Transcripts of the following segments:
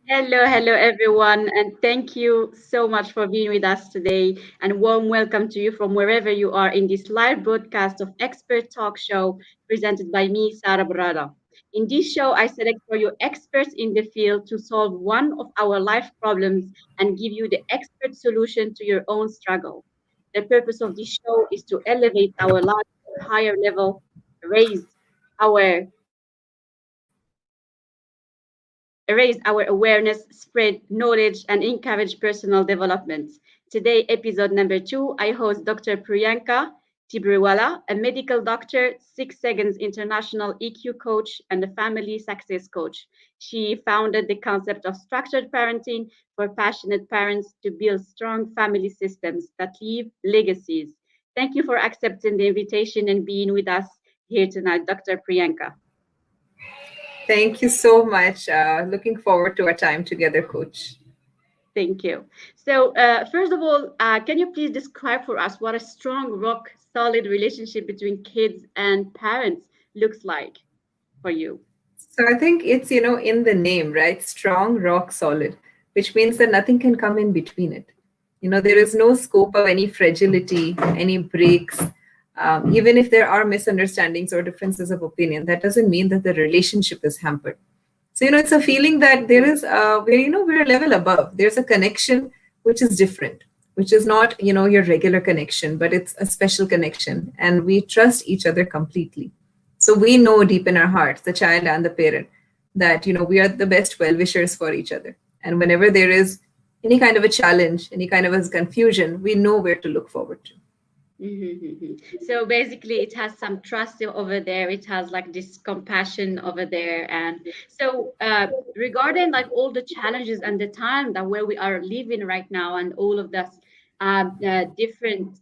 Hello everyone, and thank you so much for being with us today. And warm welcome to you from wherever you are in this live broadcast of Expert Talk Show presented by me, Sarah Brada. In this show, I select for you experts in the field to solve one of our life problems and give you the expert solution to your own struggle. The purpose of this show is to elevate our lives to a higher level, raise our raise our awareness, spread knowledge, and encourage personal development. Today, episode number 2, I host Dr. Priyanka Tibriwala, a medical doctor, 6 Seconds International EQ coach, and a family success coach. She founded the concept of structured parenting for passionate parents to build strong family systems that leave legacies. Thank you for accepting the invitation and being with us here tonight, Dr. Priyanka. Thank you so much. Looking forward to our time together, Coach. Thank you. So, first of all, can you please describe for us what a strong, rock solid relationship between kids and parents looks like for you? So I think it's, in the name, right? Strong, rock solid, which means that nothing can come in between it. There is no scope of any fragility, any breaks. Even if there are misunderstandings or differences of opinion, that doesn't mean that the relationship is hampered. So, it's a feeling that there is, we're a level above. There's a connection which is different, which is not, your regular connection, but it's a special connection. And we trust each other completely. So we know deep in our hearts, the child and the parent, that, we are the best well wishers for each other. And whenever there is any kind of a challenge, any kind of a confusion, we know where to look forward to. So basically, it has some trust over there. It has like this compassion over there, and so regarding like all the challenges and the time that where we are living right now, and all of this different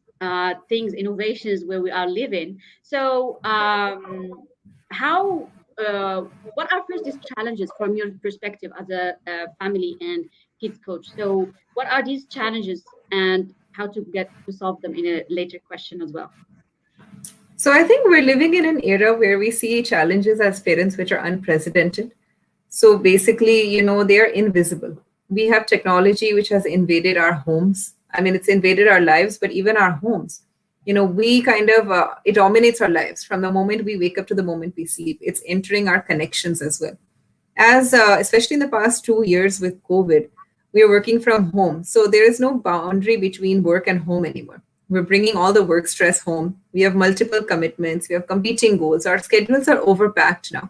things, innovations where we are living. So how? What are first these challenges from your perspective as a family and kids coach? So what are these challenges and how to get to solve them in a later question as well. So I think we're living in an era where we see challenges as parents which are unprecedented. So basically, they're invisible. We have technology which has invaded our homes. I mean, it's invaded our lives, but even our homes. We kind of, it dominates our lives from the moment we wake up to the moment we sleep. It's entering our connections as well. As especially in the past 2 years with COVID, we are working from home. So there is no boundary between work and home anymore. We're bringing all the work stress home. We have multiple commitments. We have competing goals. Our schedules are overpacked now.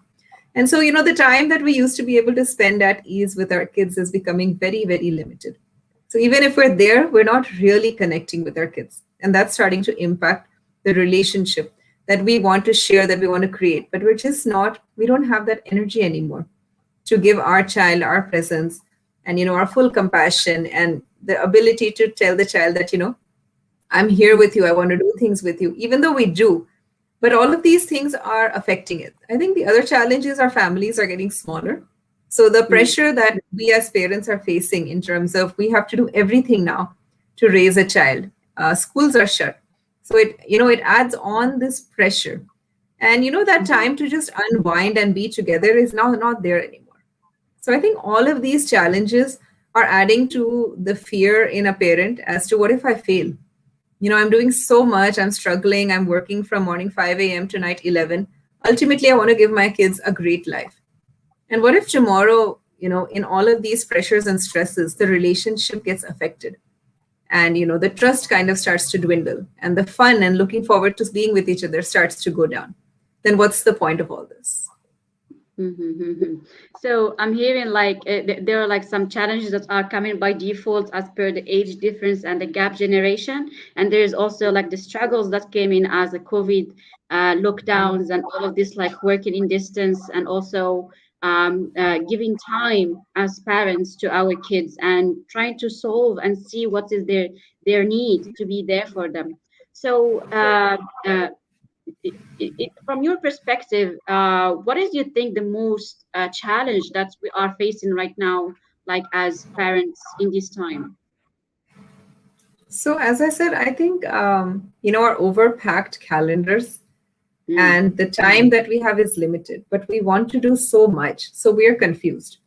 And so, the time that we used to be able to spend at ease with our kids is becoming very, very limited. So even if we're there, we're not really connecting with our kids. And that's starting to impact the relationship that we want to share, that we want to create. But we're just not, we don't have that energy anymore to give our child our presence and, our full compassion and the ability to tell the child that, I'm here with you. I want to do things with you, even though we do. But all of these things are affecting it. I think the other challenge is our families are getting smaller. So the Mm, pressure that we as parents are facing in terms of we have to do everything now to raise a child. Schools are shut. So it adds on this pressure. And that mhm, time to just unwind and be together is now not there anymore. So I think all of these challenges are adding to the fear in a parent as to what if I fail? I'm doing so much, I'm struggling, I'm working from morning 5 a.m. to night 11. Ultimately, I want to give my kids a great life. And what if tomorrow, in all of these pressures and stresses, the relationship gets affected? And, the trust kind of starts to dwindle and the fun and looking forward to being with each other starts to go down. Then what's the point of all this? mhm. So I'm hearing like there are like some challenges that are coming by default as per the age difference and the gap generation, and there's also like the struggles that came in as the COVID lockdowns and all of this like working in distance and also giving time as parents to our kids and trying to solve and see what is their need to be there for them. So from your perspective, what is you think the most challenge that we are facing right now, like as parents in this time? So, as I said, I think, our overpacked calendars Mm, and the time that we have is limited, but we want to do so much. So, we are confused.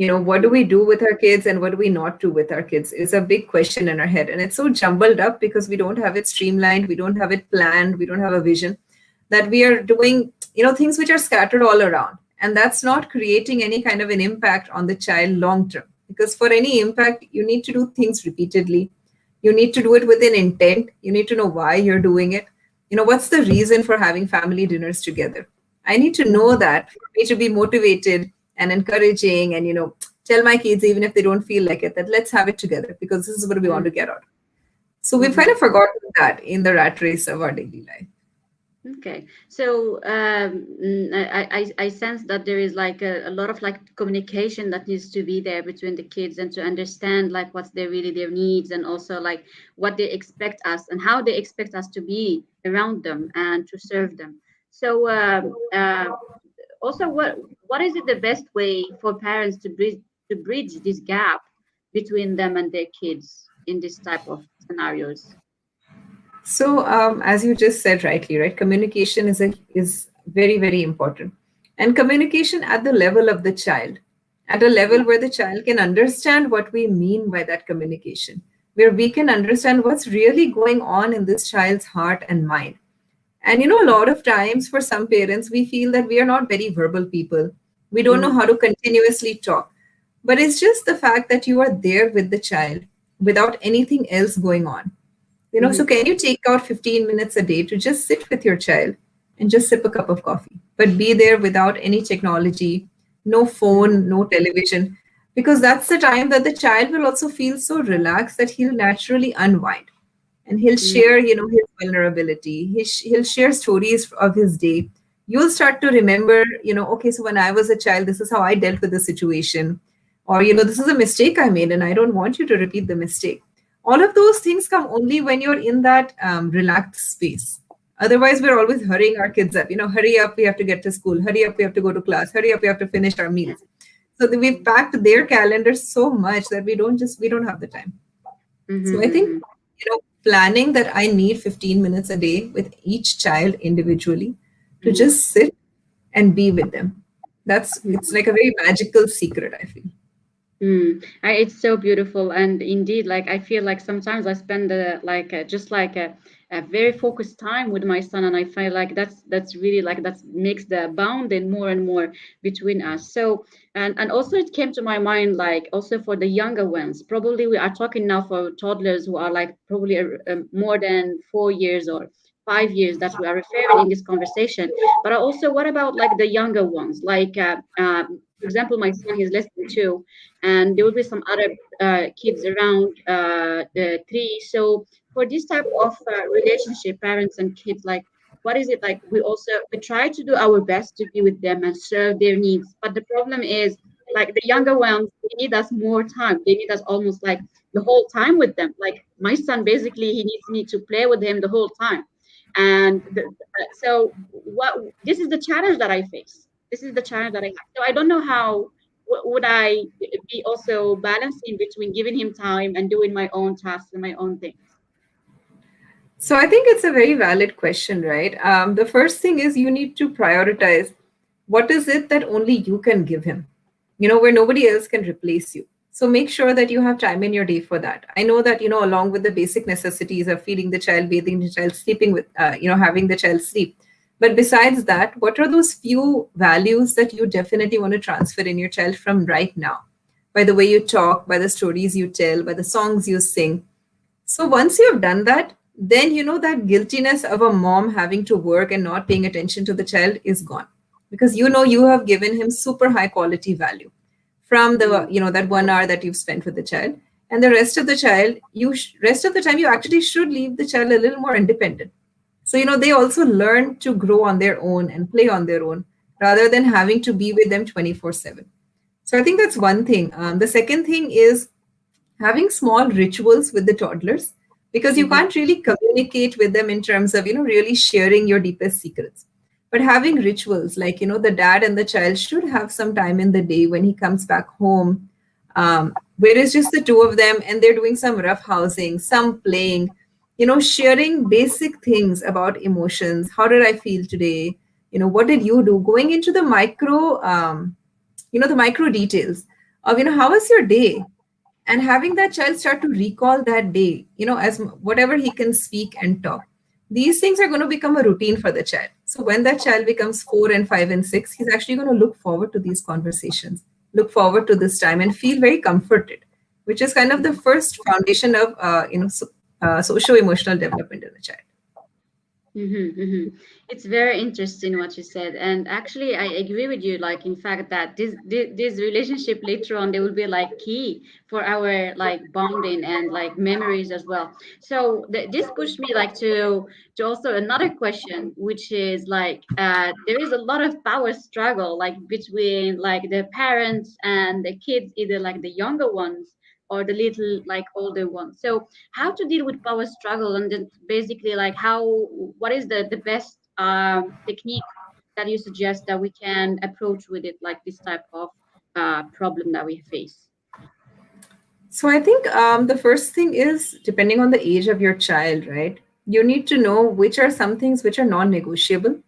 What do we do with our kids and what do we not do with our kids is a big question in our head. And it's so jumbled up because we don't have it streamlined, we don't have it planned, we don't have a vision, that we are doing, things which are scattered all around. And that's not creating any kind of an impact on the child long term. Because for any impact, you need to do things repeatedly. You need to do it with an intent. You need to know why you're doing it. What's the reason for having family dinners together? I need to know Mhm. that for me to be motivated and encouraging and, tell my kids, even if they don't feel like it, that let's have it together because this is what we want to get out. So we've kind Mhm. of forgotten that in the rat race of our daily life. Okay, so I sense that there is like a lot of like communication that needs to be there between the kids and to understand like what's their really their needs and also like what they expect us and how they expect us to be around them and to serve them. So also what is it the best way for parents to bridge this gap between them and their kids in this type of scenarios? So, as you just said rightly, right, communication is very very important, and communication at the level of the child, at a level where the child can understand what we mean by that communication, where we can understand what's really going on in this child's heart and mind. And a lot of times for some parents, we feel that we are not very verbal people. We don't know Mm-hmm. how to continuously talk. But it's just the fact that you are there with the child without anything else going on. So can you take out 15 minutes a day to just sit with your child and just sip a cup of coffee, but be there without any technology, no Mm-hmm. phone, no television? Because that's the time that the child will also feel so relaxed that he'll naturally unwind and he'll share, his vulnerability. He'll share stories of his day. You'll start to remember, okay, so when I was a child, this is how I dealt with the situation. Or, this is a mistake I made and I don't want you to repeat the mistake. All of those things come only when you're in that relaxed space. Otherwise, we're always hurrying our kids up. Hurry up, we have to get to school. Hurry up, we have to go to class. Hurry up, we have to finish our Yeah. meals. So we've packed their calendars so much that we don't have the time. So I think, Mm-hmm. planning that I need 15 minutes a day with each child individually to Mm-hmm. just sit and be with them. It's like a very magical secret, I feel. It's so beautiful, and indeed, like I feel like sometimes I spend just like a very focused time with my son, and I feel like that's really like that makes the bonding more and more between us. So, and also it came to my mind like also for the younger ones. Probably we are talking now for toddlers who are like probably more than 4 years or 5 years that we are referring in this conversation. But also, what about like the younger ones? Like, for example, my son, he's less than 2 and there will be some other kids around the 3. So for this type of relationship, parents and kids, like what is it like? We try to do our best to be with them and serve their needs, but the problem is like the younger ones, they need us more time. They need us almost like the whole time with them. Like my son, basically, he needs me to play with him the whole time. And so what this is the challenge that I face. This is the challenge that I have. So I don't know how would I be also balancing between giving him time and doing my own tasks and my own things? So I think it's a very valid question, right? The first thing is you need to prioritize what is it that only you can give him, where nobody else can replace you. So make sure that you have time in your day for that. I know that, along with the basic necessities of feeding the child, bathing the child, sleeping with, having the child sleep. But besides that, what are those few values that you definitely want to transfer in your child from right now? By the way you talk, by the stories you tell, by the songs you sing. So once you have done that, then that guiltiness of a mom having to work and not paying attention to the child is gone because you have given him super high quality value from the Mm, that 1 hour that you've spent with the child, and the rest of the child rest of the time you actually should leave the child a little more independent. So they also learn to grow on their own and play on their own rather than having to be with them 24/7. So I think that's one thing. The second thing is having small rituals with the toddlers, because you mhm, can't really communicate with them in terms of really sharing your deepest secrets, but having rituals like the dad and the child should have some time in the day when he comes back home, where it's just the two of them and they're doing some rough housing, some playing, sharing basic things about emotions. How did I feel today? What did you do? Going into the micro details of, how was your day? And having that child start to recall that day, as whatever he can speak and talk. These things are going to become a routine for the child. So when that child becomes 4 and 5 and 6, he's actually going to look forward to these conversations, look forward to this time, and feel very comforted, which is kind of the first foundation of, socio emotional development in a child. It's very interesting what you said, and actually, I agree with you. Like, in fact, that this relationship later on, they will be like key for our like bonding and like memories as well. So this pushed me like to also another question, which is like there is a lot of power struggle like between like the parents and the kids, either like the younger ones or the little like older ones. So how to deal with power struggle, and then basically like how, what is the best technique that you suggest that we can approach with it, like this type of problem that we face. So I think the first thing is, depending on the age of your child, right? You need to know which are some things which are non-negotiable.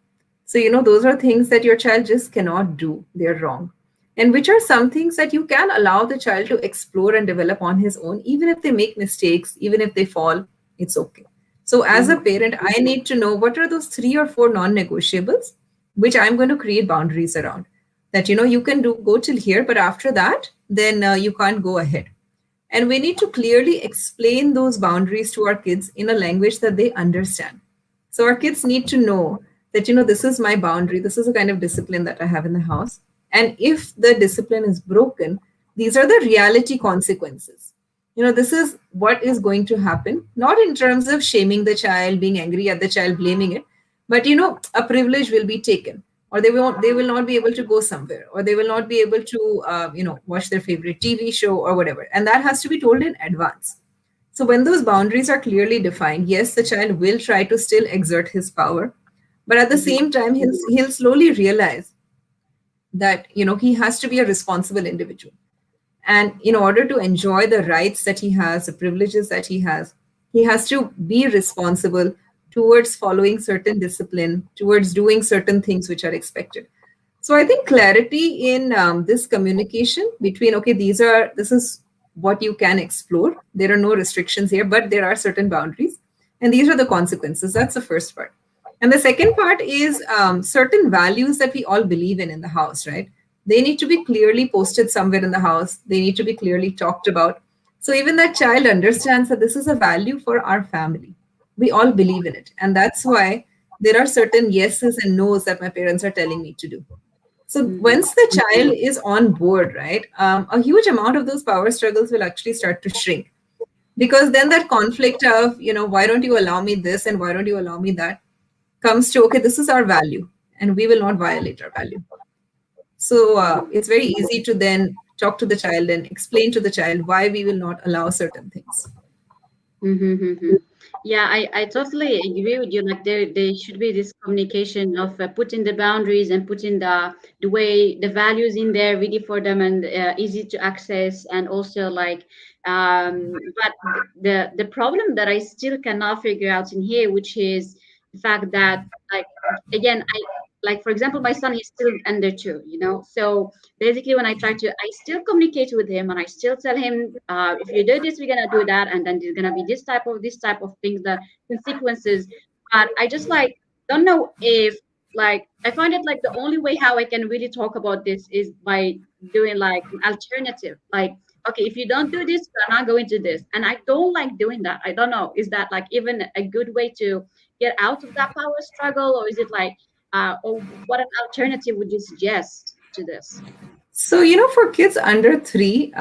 So, those are things that your child just cannot do. They're wrong. And which are some things that you can allow the child to explore and develop on his own, even if they make mistakes, even if they fall, it's okay. So, as a Mhm. parent, I need to know what are those 3 or 4 non-negotiables which I'm going to create boundaries around. That, you can go till here, but after that, then you can't go ahead. And we need to clearly explain those boundaries to our kids in a language that they understand. So our kids need to know that, this is my boundary. This is the kind of discipline that I have in the house. And if the discipline is broken, these are the reality consequences. This is what is going to happen, not in terms of shaming the child, being angry at the child, blaming it, but, a privilege will be taken, or they will not be able to go somewhere, or they will not be able to watch their favorite TV show or whatever, and that has to be told in advance. So when those boundaries are clearly defined, yes, the child will try to still exert his power, but at the Mhm. same time he'll slowly realize that he has to be a responsible individual. And in order to enjoy the rights that he has, the privileges that he has to be responsible towards following certain discipline, towards doing certain things which are expected. So I think clarity in this communication between, okay, this is what you can explore. There are no restrictions here, but there are certain boundaries, and these are the consequences. That's the first part. And the second part is certain values that we all believe in the house, right? They need to be clearly posted somewhere in the house. They need to be clearly talked about. So even that child understands that this is a value for our family. We all believe in it. And that's why there are certain yeses and nos that my parents are telling me to do. So Mhm. once the child is on board, right, a huge amount of those power struggles will actually start to shrink, because then that conflict of, why don't you allow me this and why don't you allow me that, comes to, okay, this is our value and we will not violate our value. So it's very easy to then talk to the child and explain to the child why we will not allow certain things. Mm-hmm. Yeah, I totally agree with you. Like there should be this communication of putting the boundaries and putting the way the values in there ready for them and easy to access, and also like but the problem that I still cannot figure out in here, which is the fact that like again I like for example my son is still under 2, so basically when I try to I still communicate with him and I still tell him if you do this we're gonna do that, and then there's gonna be this type of things, the consequences. But I just like don't know if like I find it like the only way how I can really talk about this is by doing like an alternative, like okay, if you don't do this we're not going to this, and I don't like doing that. I don't know, is that like even a good way to get out of that power struggle, or is it like or what an alternative would you suggest to this? So, for kids under 3,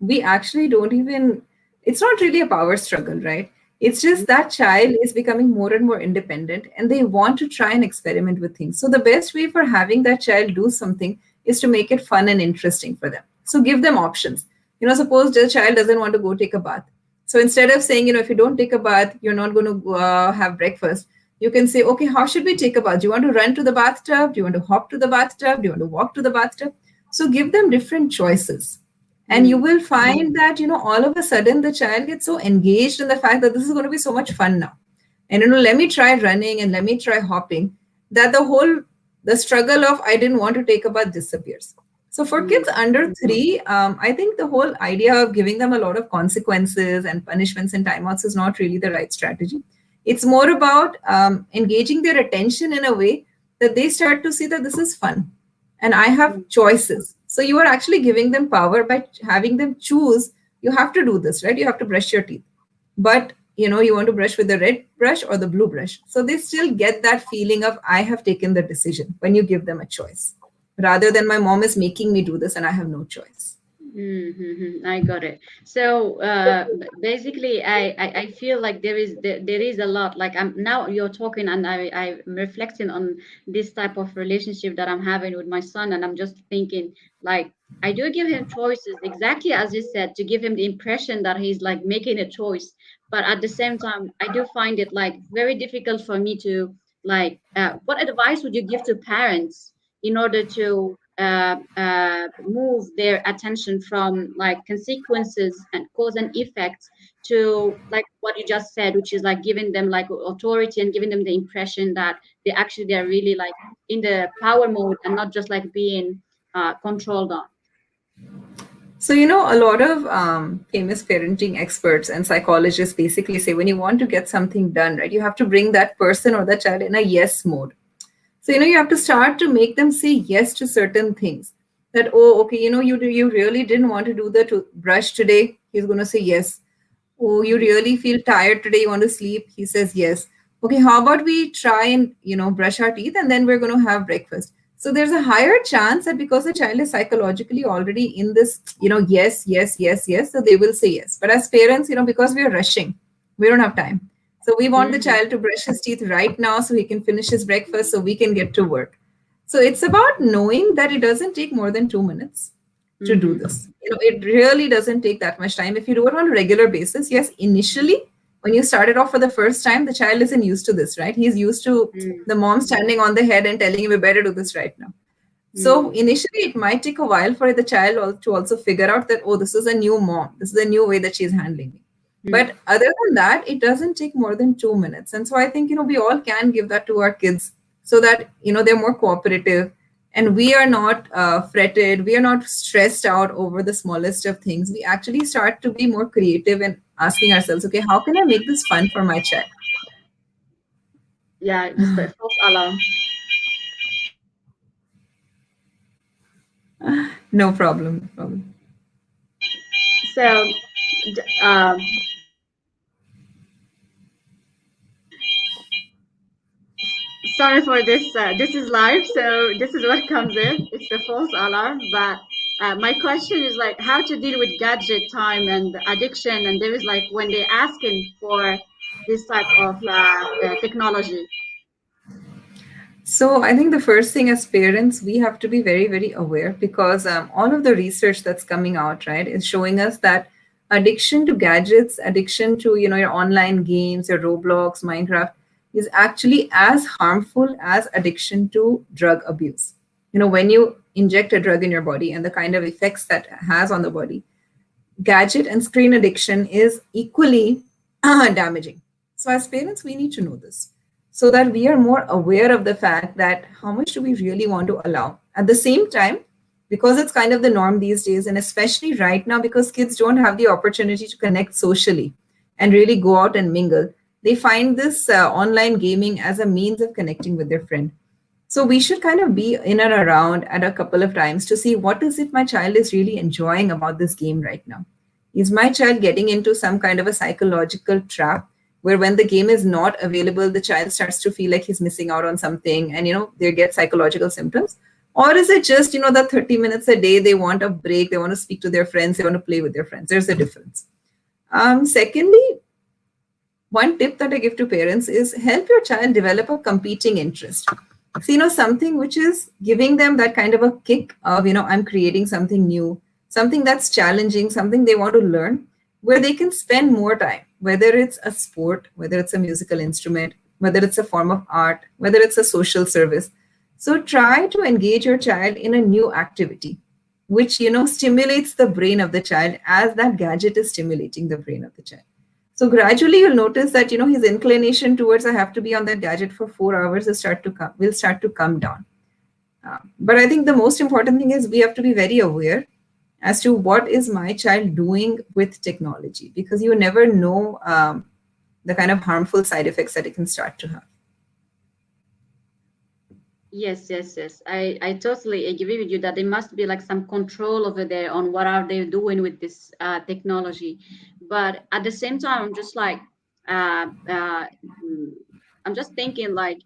we actually don't even, it's not really a power struggle, right? It's just that child is becoming more and more independent and they want to try and experiment with things. So, the best way for having that child do something is to make it fun and interesting for them. So, give them options. Suppose the child doesn't want to go take a bath. So, instead of saying, if you don't take a bath, you're not going to have breakfast, you can say, okay, how should we take a bath? Do you want to run to the bathtub? Do you want to hop to the bathtub? Do you want to walk to the bathtub? So give them different choices. And you Mm. will find that, all of a sudden the child gets so engaged in the fact that this is going to be so much fun now. And, let me try running and let me try hopping, that the struggle of I didn't want to take a bath disappears. So for Mm, kids under 3, I think the whole idea of giving them a lot of consequences and punishments and timeouts is not really the right strategy. It's more about engaging their attention in a way that they start to see that this is fun and I have mm, choices. So you are actually giving them power by having them choose. You have to do this, right? You have to brush your teeth, but you want to brush with the red brush or the blue brush, so they still get that feeling of I have taken the decision when you give them a choice, rather than my mom is making me do this and I have no choice. I got it. So basically, I feel like there is a lot. Like I'm now you're talking, and I'm reflecting on this type of relationship that I'm having with my son, and I'm just thinking like I do give him choices exactly as you said to give him the impression that he's like making a choice, but at the same time, I do find it like very difficult for me to like. What advice would you give to parents in order to move their attention from like consequences and cause and effect to like what you just said, which is like giving them like authority and giving them the impression that they're really like in the power mode and not just like being controlled on. So, a lot of famous parenting experts and psychologists basically say when you want to get something done, right, you have to bring that person or that child in a yes mode. So, you have to start to make them say yes to certain things. That, oh, okay, you really didn't want to do the brush today. He's going to say yes. Oh, you Mhm, really feel tired today, you want to sleep? He says yes. Okay, how about we try and, brush our teeth and then we're going to have breakfast. So there's a higher chance that because the child is psychologically already in this, yes, yes, yes, yes, so they will say yes. But as parents, because we are rushing, we don't have time. So we want the mhm, child to brush his teeth right now so he can finish his breakfast so we can get to work. So it's about knowing that it doesn't take more than 2 minutes to do mhm, this. It really doesn't take that much time if you do it on a regular basis. Yes, initially, when you start it off for the first time, the child isn't used to this, right? He's used to mhm, the mom standing on the head and telling him, "We better do this right now." So mhm, initially, it might take a while for the child to also figure out that, oh, this is a new mom. This is a new way that she's handling me. mhm. But other than that, it doesn't take more than 2 minutes. And so I think, we all can give that to our kids so that, they're more cooperative and we are not fretted. We are not stressed out over the smallest of things. We actually start to be more creative and asking ourselves, okay, how can I make this fun for my child? Yeah, just a false alarm. No problem. No problem. So sorry for this. This is live, so this is what comes in. It's the false alarm. But my question is like how to deal with gadget time and addiction. And there is like when they're asking for this type of technology. So I think the first thing as parents, we have to be very, very aware because all of the research that's coming out, right, is showing us that addiction to gadgets, addiction to, your online games, your Roblox, Minecraft, is actually as harmful as addiction to drug abuse. When you inject a drug in your body and the kind of effects that has on the body, gadget and screen addiction is equally damaging. So, as parents, we need to know this so that we are more aware of the fact that how much do we really want to allow. At the same time, because it's kind of the norm these days, and especially right now, because kids don't have the opportunity to connect socially and really go out and mingle, they find this online gaming as a means of connecting with their friend. So we should kind of be in and around at a couple of times to see what is it my child is really enjoying about this game right now. Is my child getting into some kind of a psychological trap where when the game is not available, the child starts to feel like he's missing out on something and they get psychological symptoms? Or is it just, that 30 minutes a day they want a break, they want to speak to their friends, they want to play with their friends? There's a difference. Secondly, one tip that I give to parents is help your child develop a competing interest. So, something which is giving them that kind of a kick of, I'm creating something new, something that's challenging, something they want to learn, where they can spend more time, whether it's a sport, whether it's a musical instrument, whether it's a form of art, whether it's a social service. So try to engage your child in a new activity, which, stimulates the brain of the child as that gadget is stimulating the brain of the child. So gradually you'll notice that his inclination towards I have to be on that gadget for 4 hours will start to come down. But I think the most important thing is we have to be very aware as to what is my child doing with technology, because you never know the kind of harmful side effects that it can start to have. Yes, yes, yes. I totally agree with you that there must be like some control over there on what are they doing with this technology. But at the same time, I'm just like, uh, uh, mm, I'm just thinking like,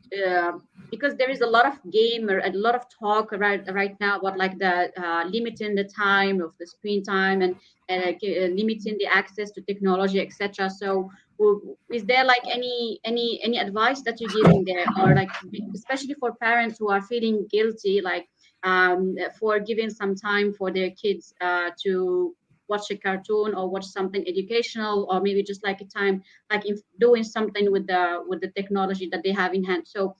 because there is a lot of game or a lot of talk right now about like the limiting the time of the screen time and limiting the access to technology, etc. So is there like any advice that you're giving there, or like especially for parents who are feeling guilty, like for giving some time for their kids to watch a cartoon or watch something educational, or maybe just like a time like if doing something with the technology that they have in hand. So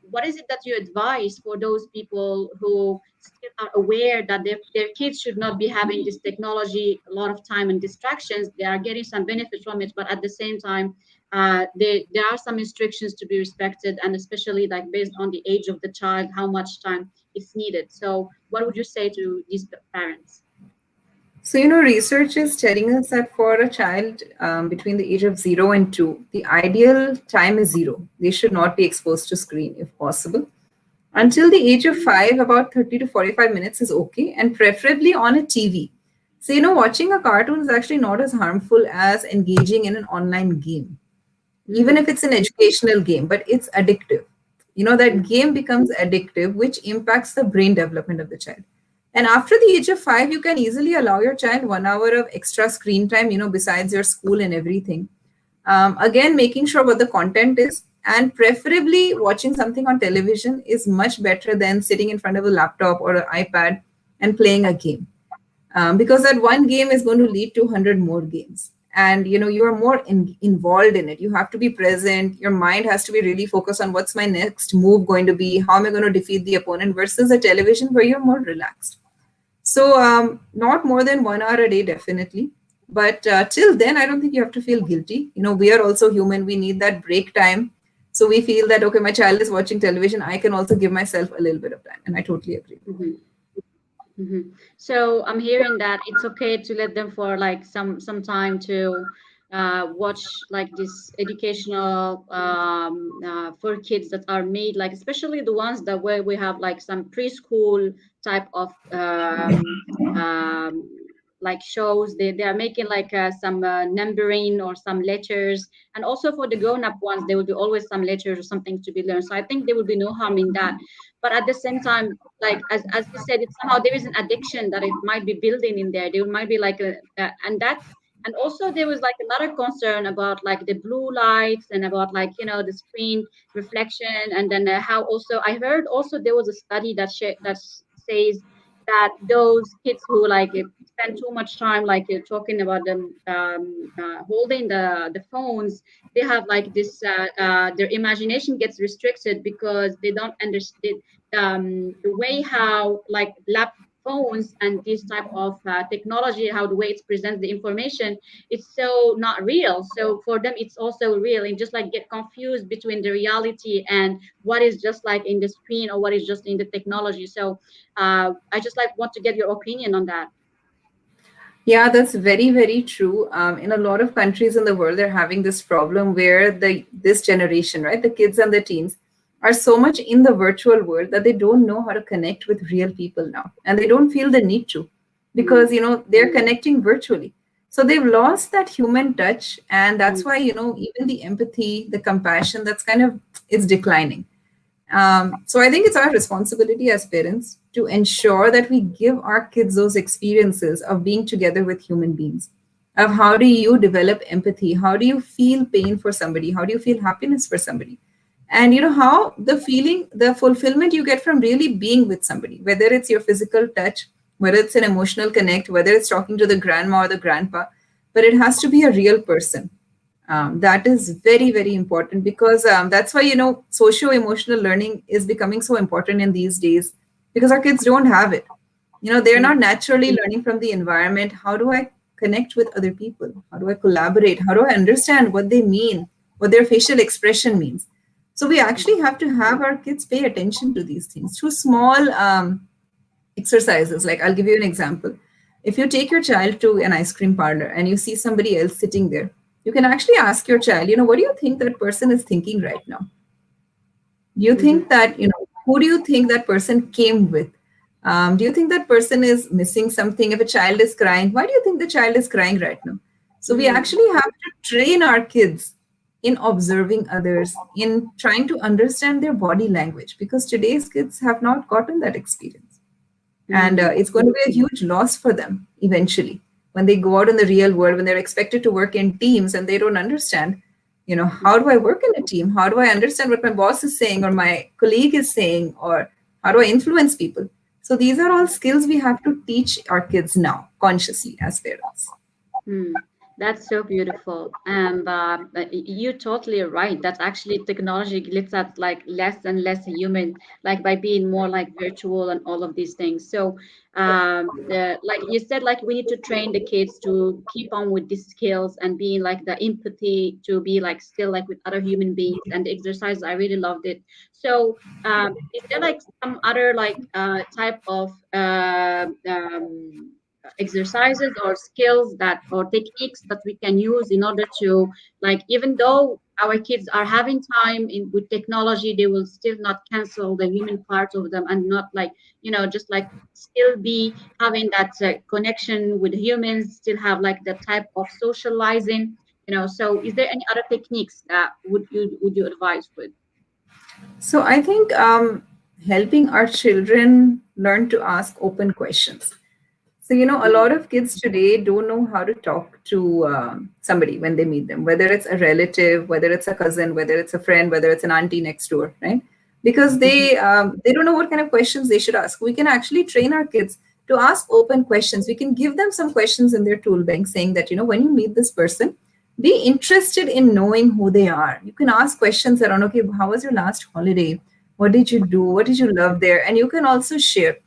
what is it that you advise for those people who still are aware that their kids should not be having this technology a lot of time and distractions? They are getting some benefits from it, but at the same time, there are some restrictions to be respected, and especially like based on the age of the child, how much time is needed. So, what would you say to these parents? So, research is telling us that for a child between the age of 0 and 2, the ideal time is zero. They should not be exposed to screen if possible. Until the age of 5, about 30 to 45 minutes is okay, and preferably on a TV. So, watching a cartoon is actually not as harmful as engaging in an online game, even if Mm, it's an educational game, but it's addictive. That mm, game becomes addictive, which impacts the brain development of the child. And after the age of 5, you can easily allow your child 1 hour of extra screen time, besides your school and everything. Again, making sure what the content is, and preferably watching something on television is much better than sitting in front of a laptop or an iPad and playing a game, because that one game is going to lead to 100 more games, and you are more involved in it. You have to be present. Your mind has to be really focused on what's my next move going to be, how am I going to defeat the opponent, versus a television where you're more relaxed. So not more than 1 hour a day, definitely. But till then, I don't think you have to feel guilty. We are also human. We need that break time. So we feel that, okay, my child is watching television, I can also give myself a little bit of time, and I totally agree. mhm. So I'm hearing that it's okay to let them for like some time to watch like this educational for kids that are made, like especially the ones that where we have like some preschool type of um, like shows. They are making like some numbering or some letters, and also for the grown up ones there will be always some letters or something to be learned. So I think there will be no harm in that, but at the same time, like as you said, it's somehow there is an addiction that it might be building in there. There might be like and that's, and also there was like another concern about like the blue lights and about like the screen reflection, and then how also I heard also there was a study that says that those kids who like spend too much time like talking about them holding the phones, they have like this their imagination gets restricted because they don't understand the way how like lap phones and this type of technology, how the way it presents the information, it's so not real. So for them it's also real, and just like get confused between the reality and what is just like in the screen or what is just in the technology. So I just like want to get your opinion on that. Yeah, that's very, very true. In a lot of countries in the world, they're having this problem where this generation, right, the kids and the teens, are so much in the virtual world that they don't know how to connect with real people now, and they don't feel the need to, because Mm, they're connecting virtually. So they've lost that human touch, and that's mm, why even the empathy, the compassion, that's kind of is declining. So I think it's our responsibility as parents to ensure that we give our kids those experiences of being together with human beings. Of how do you develop empathy? How do you feel pain for somebody? How do you feel happiness for somebody? And how the feeling, the fulfillment you get from really being with somebody, whether it's your physical touch, whether it's an emotional connect, whether it's talking to the grandma or the grandpa, but it has to be a real person. That is very, very important, because that's why socio emotional learning is becoming so important in these days, because our kids don't have it. They're mm, not naturally learning from the environment. How do I connect with other people? How do I collaborate? How do I understand what they mean, what their facial expression means? So we actually have to have our kids pay attention to these things through small exercises. Like, I'll give you an example. If you take your child to an ice cream parlor and you see somebody else sitting there, you can actually ask your child, what do you think that person is thinking right now? Do you Mm-hmm. think that, who do you think that person came with? Do you think that person is missing something? If a child is crying, why do you think the child is crying right now? So we Mm-hmm. actually have to train our kids in observing others, in trying to understand their body language, because today's kids have not gotten that experience. And Mm-hmm. it's going to be a huge loss for them eventually when they go out in the real world, when they're expected to work in teams and they don't understand, how do I work in a team? How do I understand what my boss is saying or my colleague is saying, or how do I influence people? So these are all skills we have to teach our kids now consciously as parents. Hmm. That's so beautiful. And you're totally right. That's actually technology lets us like less and less human, like by being more like virtual and all of these things. So, like you said, like we need to train the kids to keep on with these skills and being like the empathy to be like still like with other human beings and the exercise. I really loved it. So, is there like some other like type of exercises or skills that or techniques that we can use in order to like even though our kids are having time in with technology they will still not cancel the human part of them and not like just like still be having that connection with humans, still have like that type of socializing. So is there any other techniques that would you advise with? So I think helping our children learn to ask open questions. So, a Mm, lot of kids today don't know how to talk to somebody when they meet them, whether it's a relative, whether it's a cousin, whether it's a friend, whether it's an auntie next door, right? Because mhm, they don't know what kind of questions they should ask. We can actually train our kids to ask open questions. We can give them some questions in their tool bank saying that, when you meet this person, be interested in knowing who they are. You can ask questions around, okay, how was your last holiday? What did you do? What did you love there? And you can also share.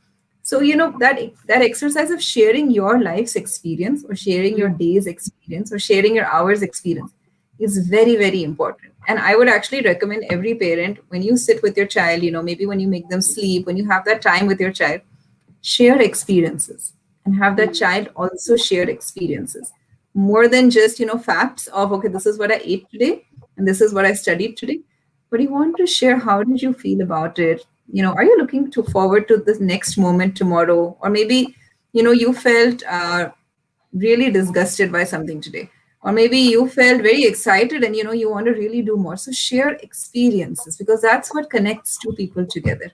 So, that exercise of sharing your life's experience or sharing your mm, day's experience or sharing your hour's experience is very, very important. And I would actually recommend every parent, when you sit with your child, maybe when you make them sleep, when you have that time with your child, share experiences and have that mm, child also share experiences more than just facts of, okay, this is what I ate today and this is what I studied today, but you want to share, how did you feel about it? Are you looking to forward to the next moment tomorrow? Or maybe you felt really disgusted by something today, or maybe you felt very excited and you want to really do more. So share experiences, because that's what connects two people together.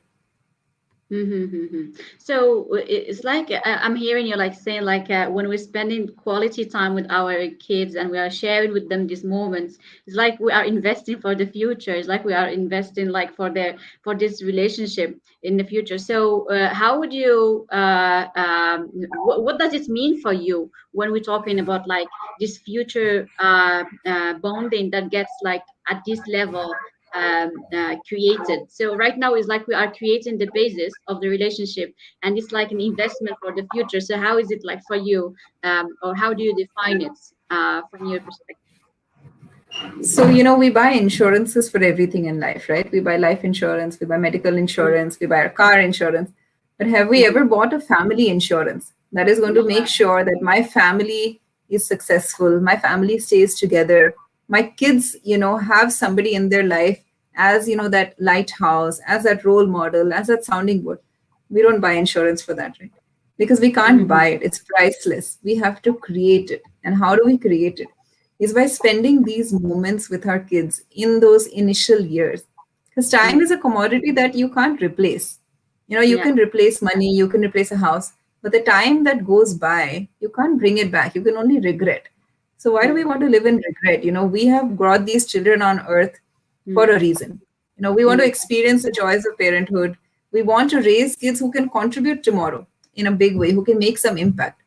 mm-hmm. So it's like I'm hearing you like saying like when we're spending quality time with our kids and we are sharing with them these moments, it's like we are investing for the future. It's like we are investing like for this relationship in the future. So how would you what does it mean for you when we're talking about like this future bonding that gets like at this level created. So right now it's like we are creating the basis of the relationship, and it's like an investment for the future. So how is it like for you, or how do you define it from your perspective? So, we buy insurances for everything in life, right? We buy life insurance, we buy medical insurance, we buy our car insurance. But have we Mm-hmm. ever bought a family insurance that is going to make sure that my family is successful, my family stays together, my kids, have somebody in their life as, that lighthouse, as that role model, as that sounding board? We don't buy insurance for that, right? Because we can't Mm-hmm. buy it. It's priceless. We have to create it. And how do we create it? Is by spending these moments with our kids in those initial years. Because time Mm-hmm. is a commodity that you can't replace. You Yeah. can replace money, you can replace a house, but the time that goes by, you can't bring it back. You can only regret. So why do we Mm-hmm. want to live in regret? We have brought these children on earth for a reason. We want to experience the joys of parenthood. We want to raise kids who can contribute tomorrow in a big way, who can make some impact.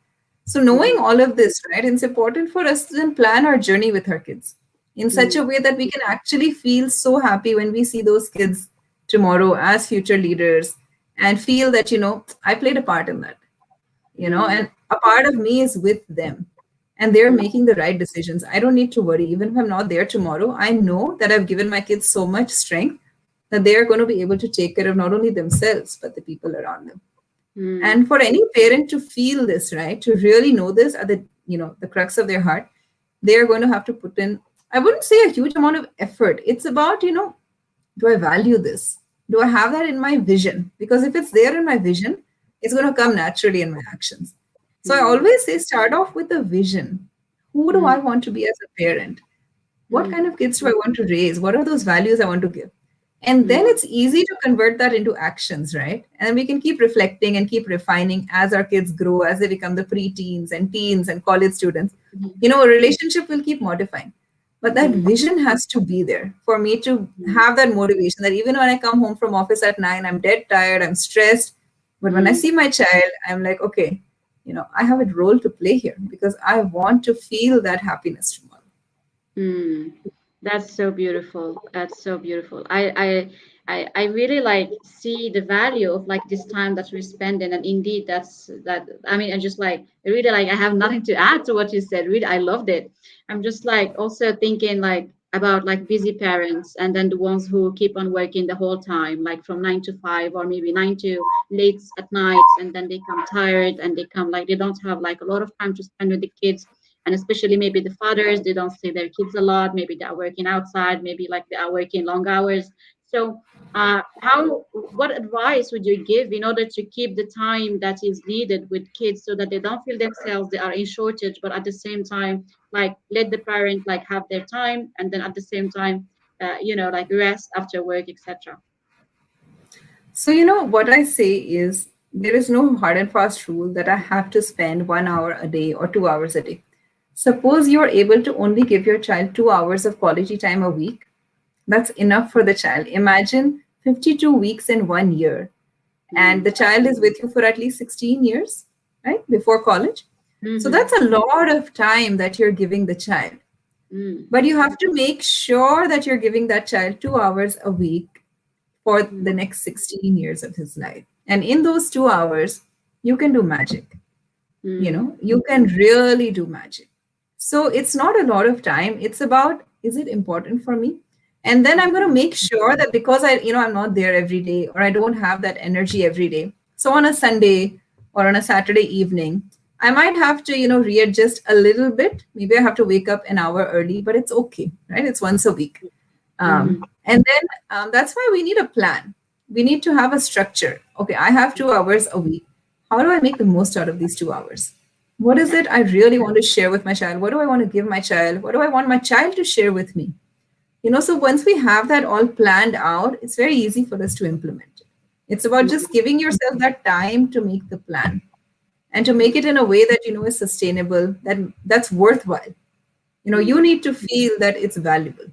So, knowing Mm-hmm. all of this, right, it's important for us to then plan our journey with our kids in such Mm-hmm. a way that we can actually feel so happy when we see those kids tomorrow as future leaders and feel that, I played a part in that, Mm-hmm. and a part of me is with them. and they're making the right decisions. I don't need to worry. Even if I'm not there tomorrow, I know that I've given my kids so much strength that they are going to be able to take care of not only themselves, but the people around them. Mm, And for any parent to feel this, right, to really know this at the, the crux of their heart, they are going to have to put in, I wouldn't say a huge amount of effort. It's about, do I value this? Do I have that in my vision? Because if it's there in my vision, it's going to come naturally in my actions. So I mm, always say start off with a vision. Who do I mm, want to be as a parent? What kind mm, of kids do I want to raise? What are those values I want to give? And then mm, it's easy to convert that into actions, right? And we can keep reflecting and keep refining as our kids grow, as they become the preteens and teens and college students. mm, A relationship will keep modifying. But that mm, vision has to be there for me to mm, have that motivation that even when I come home from office at 9, I'm dead tired, I'm stressed. But when I mm. see my child, I'm like, okay, I have a role to play here because I want to feel that happiness tomorrow. Mm, that's so beautiful. That's so beautiful. I really like see the value of like this time that we're spending, and indeed that's that. I mean, I just like really like I have nothing to add to what you said. Really, I loved it. I'm just like also thinking like about like busy parents and then the ones who keep on working the whole time, like from 9 to 5 or maybe 9 to late at night, and then they come tired and they come like they don't have like a lot of time to spend with the kids, and especially maybe the fathers, they don't see their kids a lot, maybe they are working outside, maybe like they are working long hours. So how what advice would you give in order to keep the time that is needed with kids so that they don't feel themselves they are in shortage, but at the same time like let the parent like have their time, and then at the same time like rest after work, etc. So, what I say is there is no hard and fast rule that I have to spend 1 hour a day or 2 hours a day. Suppose you're able to only give your child 2 hours of quality time a week. That's enough for the child. Imagine 52 weeks in 1 year, and Mm, the child is with you for at least 16 years, right? Before college. So mm-hmm, that's a lot of time that you're giving the child. mm, But you have to make sure that you're giving that child 2 hours a week for the mm, next 16 years of his life. And in those 2 hours, you can do magic. mm, You can really do magic. So it's not a lot of time. It's about, is it important for me? And then I'm going to mm, make sure that because I'm not there every day or I don't have that energy every day. So on a Sunday or on a Saturday evening, I might have to, readjust a little bit. Maybe I have to wake up an hour early, but it's okay, right? It's once a week. mm, And then that's why we need a plan. We need to have a structure. Okay, I have 2 hours a week. How do I make the most out of these 2 hours? What is yeah. it I really want to share with my child? What do I want to give my child? What do I want my child to share with me? So once we have that all planned out, it's very easy for us to implement it. It's about just Mm, giving yourself that time to make the plan and to make it in a way that is sustainable, that's worthwhile. You mm. need to feel that it's valuable.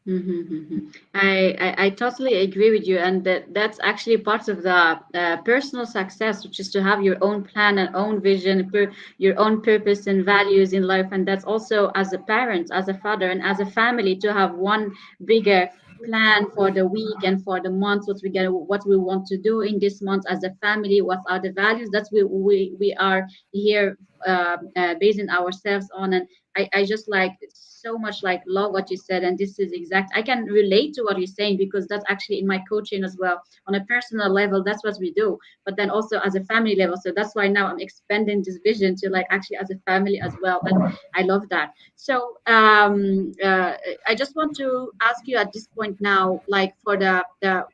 Mm-hmm, mm-hmm. I totally agree with you, and that's actually part of the personal success, which is to have your own plan and own vision, your own purpose and values in life, and that's also as a parent, as a father, and as a family to have one bigger plan for the week and for the month, what we want to do in this month as a family, what are the values that we are here basing ourselves on. And I just like so much like love what you said, and this is exact. I can relate to what you're saying because that's actually in my coaching as well. On a personal level, that's what we do, but then also as a family level. So that's why now I'm expanding this vision to like actually as a family as well, and I love that. So I just want to ask you at this point now, like for the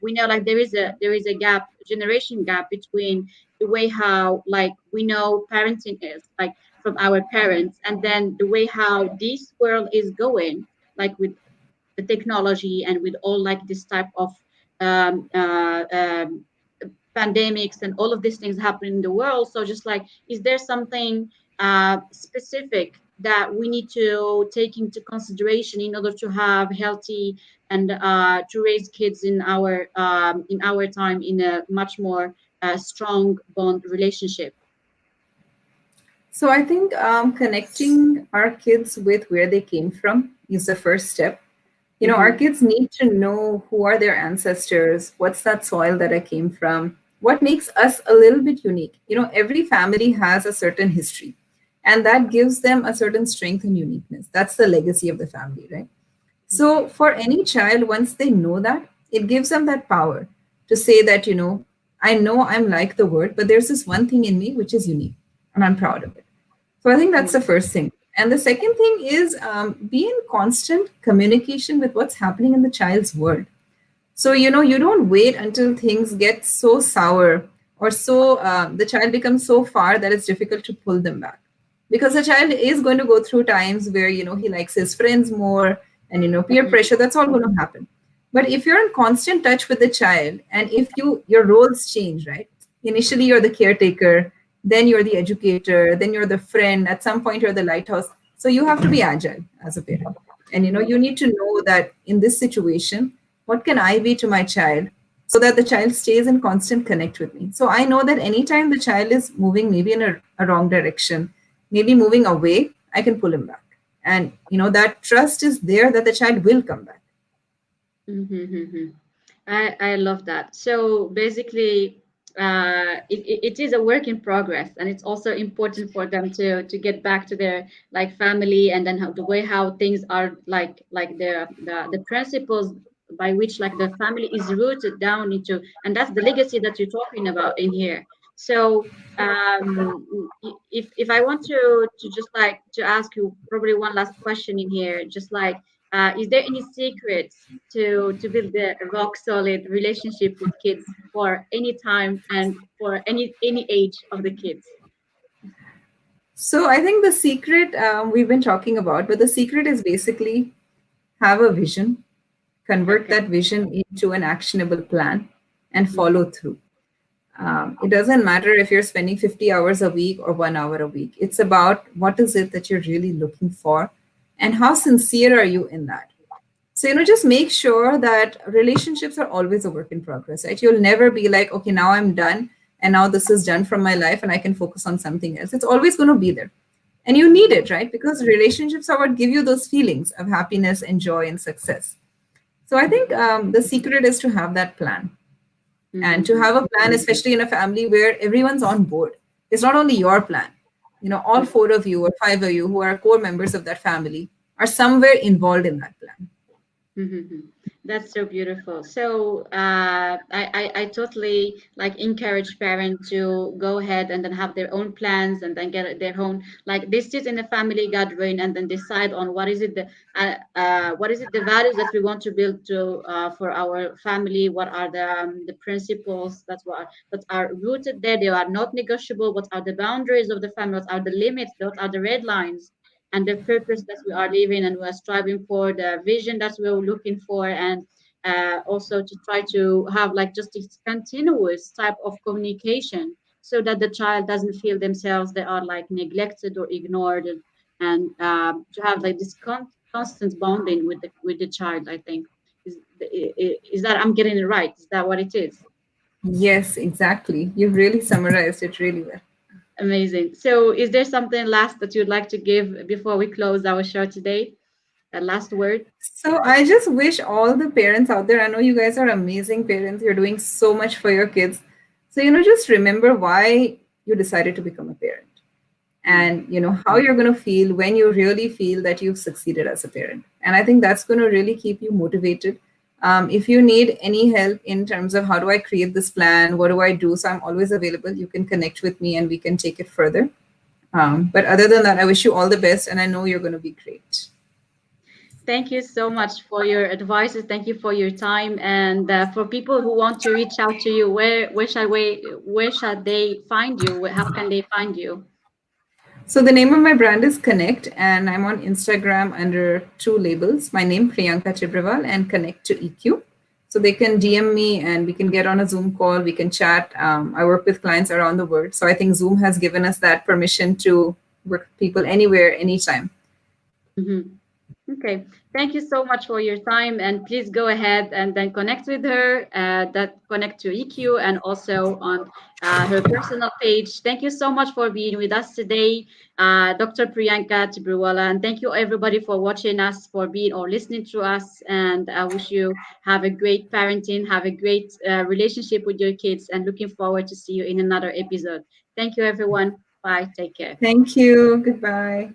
we know like there is a gap, generation gap between the way how like we know parenting is like from our parents, and then the way how this world is going, like with the technology and with all like this type of um, uh, um, pandemics and all of these things happening in the world. So just like, is there something specific that we need to take into consideration in order to have healthy and to raise kids in our time in a much more strong bond relationship? So I think connecting our kids with where they came from is the first step. Our Mm-hmm. kids need to know who are their ancestors, what's that soil that I came from, what makes us a little bit unique. Every family has a certain history. And that gives them a certain strength and uniqueness. That's the legacy of the family, right? So for any child, once they know that, it gives them that power to say that, I know I'm like the word, but there's this one thing in me which is unique, and I'm proud of it. So I think that's the first thing. And the second thing is, be in constant communication with what's happening in the child's world. So, you don't wait until things get so sour, or so the child becomes so far that it's difficult to pull them back. Because the child is going to go through times where, he likes his friends more, and, peer Mhm. pressure, that's all going to happen. But if you're in constant touch with the child, and if your roles change, right? Initially, you're the caretaker, then you're the educator, then you're the friend, at some point, you're the lighthouse. So you have to be agile as a parent. And, you need to know that in this situation, what can I be to my child so that the child stays in constant connect with me? So I know that anytime the child is moving maybe in a wrong direction, maybe moving away, I can pull him back. And that trust is there that the child will come back. Mm-hmm. I love that. So basically, it is a work in progress, and it's also important for them to get back to their like family, and then how the way how things are like the principles by which like the family is rooted down into, and that's the legacy that you're talking about in here. So if I want to just like to ask you probably one last question in here, just like is there any secrets to build a rock solid relationship with kids for any time and for any age of the kids? So I think the secret we've been talking about, but the secret is basically have a vision, convert Okay. that vision into an actionable plan, and Mm-hmm. follow through. It doesn't matter if you're spending 50 hours a week or 1 hour a week. It's about what is it that you're really looking for, and how sincere are you in that. So, just make sure that relationships are always a work in progress, right? You'll never be like, okay, now I'm done, and now this is done from my life and I can focus on something else. It's always going to be there. And you need it, right? Because relationships are what give you those feelings of happiness and joy and success. So I think the secret is to have that plan, and to Mm-hmm. have a plan, especially in a family where everyone's on board. It's not only your plan. All four of you or five of you who are core members of that family are somewhere involved in that plan. Mm-hmm. That's so beautiful. So I totally like encourage parents to go ahead and then have their own plans and then get their own like they sit in a family gathering and then decide on what is it the values that we want to build to for our family. What are the principles that are rooted there? They are not negotiable. What are the boundaries of the family? What are the limits? What are the red lines? And the purpose that we are living and we're striving for, the vision that we're looking for, and also to try to have like just this continuous type of communication so that the child doesn't feel themselves they are like neglected or ignored, and to have like this constant bonding with the child. I think is that I'm getting it right? Is that what it is? Yes, exactly. You've really summarized it really well. Amazing. So is there something last that you'd like to give before we close our show today? A last word? So I just wish all the parents out there, I know you guys are amazing parents. You're doing so much for your kids. So, just remember why you decided to become a parent, Mm. and how you're going to feel when you really feel that you've succeeded as a parent. And I think that's going to really keep you motivated. If you need any help in terms of how do I create this plan, what do I do, so I'm always available. You can connect with me and we can take it further. But other than that, I wish you all the best, and I know you're going to be great. Thank you so much for your advices. Thank you for your time. And for people who want to reach out to you, where shall they find you? How can they find you? So the name of my brand is Connect, and I'm on Instagram under two labels. My name Priyanka Chibrawal and Connect to EQ. So they can DM me and we can get on a Zoom call. We can chat. I work with clients around the world, so I think Zoom has given us that permission to work with people anywhere, anytime. Mhm. Okay, thank you so much for your time, and please go ahead and then connect with her. That connect to EQ and also on her personal page. Thank you so much for being with us today, Dr. Priyanka Tibrewala, and thank you everybody for watching us, for being or listening to us. And I wish you have a great parenting, have a great relationship with your kids, and looking forward to see you in another episode. Thank you, everyone. Bye. Take care. Thank you. Goodbye.